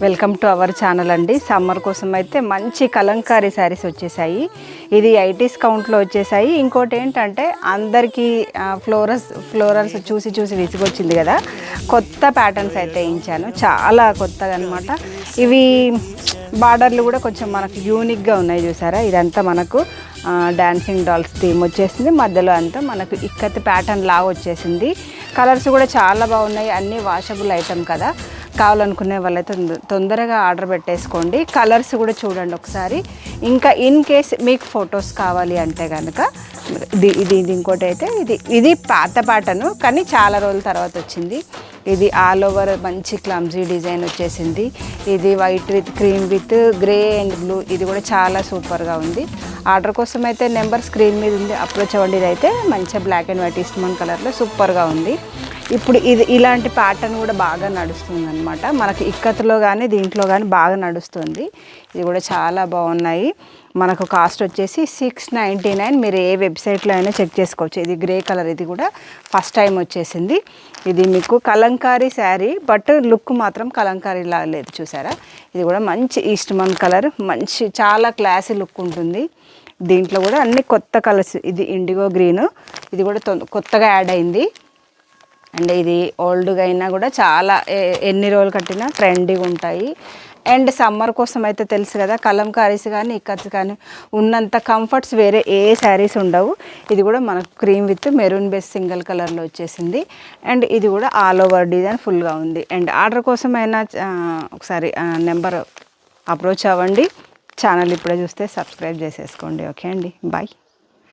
Welcome to our channel అండి. Summer కోసం అయితే మంచి కలంకారీ శారీస్ వచ్చేసాయి. ఇది 80s కౌంట్లో వచ్చేసాయి. ఇంకోటి ఏంటంటే అందరికీ ఫ్లోరల్స్ చూసి విసిగొచ్చింది కదా, కొత్త ప్యాటర్న్స్ అయితే వేయించాను. చాలా కొత్తగా అనమాట. ఇవి బార్డర్లు కూడా కొంచెం మనకు యూనిక్గా ఉన్నాయి చూసారా. ఇదంతా మనకు డాన్సింగ్ డాల్స్ థీమ్ వచ్చేసింది. మధ్యలో అంతా మనకు ఇక్కత్ ప్యాటర్న్ లాగా వచ్చేసింది. కలర్స్ కూడా చాలా బాగున్నాయి. అన్నీ వాషబుల్ ఐటమ్ కదా, కావాలనుకునే వాళ్ళైతే తొందరగా ఆర్డర్ పెట్టేసుకోండి. కలర్స్ కూడా చూడండి ఒకసారి. ఇంకా ఇన్ కేస్ మీకు ఫొటోస్ కావాలి అంటే కనుక ఇది ఇంకోటి అయితే ఇది పాత ప్యాటర్న్ కానీ చాలా రోజుల తర్వాత వచ్చింది. ఇది ఆల్ ఓవర్ మంచి క్లమ్జీ డిజైన్ వచ్చేసింది. ఇది white with cream with grey and blue. ఇది కూడా చాలా సూపర్గా ఉంది. ఆర్డర్ కోసం అయితే నెంబర్ స్క్రీన్ మీద ఉంది, అప్రోచ్ అవ్వండి. ఇది అయితే మంచిగా బ్లాక్ అండ్ వైట్ ఈస్ట్మన్ కలర్లో సూపర్గా ఉంది. ఇప్పుడు ఇలాంటి ప్యాటర్న్ కూడా బాగా నడుస్తుంది అనమాట. మనకి ఇక్కత్లో కానీ దీంట్లో కానీ బాగా నడుస్తుంది. ఇది కూడా చాలా బాగున్నాయి. మనకు కాస్ట్ వచ్చేసి 699. మీరు ఏ వెబ్సైట్లో అయినా చెక్ చేసుకోవచ్చు. ఇది గ్రే కలర్, ఇది కూడా ఫస్ట్ టైం వచ్చేసింది. ఇది మీకు కలంకారీ శారీ, బట్ లుక్ మాత్రం కలంకారీలా లేదు చూసారా. ఇది కూడా మంచి ఈస్ట్మన్ కలర్, మంచి చాలా క్లాసీ లుక్ ఉంటుంది. దీంట్లో కూడా అన్ని కొత్త కలర్స్. ఇది ఇండిగో గ్రీన్, ఇది కూడా కొత్తగా యాడ్ అయింది. అండ్ ఇది ఓల్డ్గా అయినా కూడా చాలా ఎన్ని రోజులు కట్టినా ట్రెండీగా ఉంటాయి. అండ్ సమ్మర్ కోసం అయితే తెలుసు కదా, కలంకారీస్ కానీ ఇక్కత్స్ కానీ ఉన్నంత కంఫర్ట్స్ వేరే ఏ శారీస్ ఉండవు. ఇది కూడా మనకు cream with maroon base single కలర్లో వచ్చేసింది. అండ్ ఇది కూడా ఆల్ ఓవర్ డిజైన్ ఫుల్గా ఉంది. అండ్ ఆర్డర్ కోసం అయినా ఒకసారి నెంబర్ అప్రోచ్ అవ్వండి. ఛానల్ ఇప్పుడే చూస్తే సబ్స్క్రైబ్ చేసేసుకోండి. ఓకే అండి, బాయ్.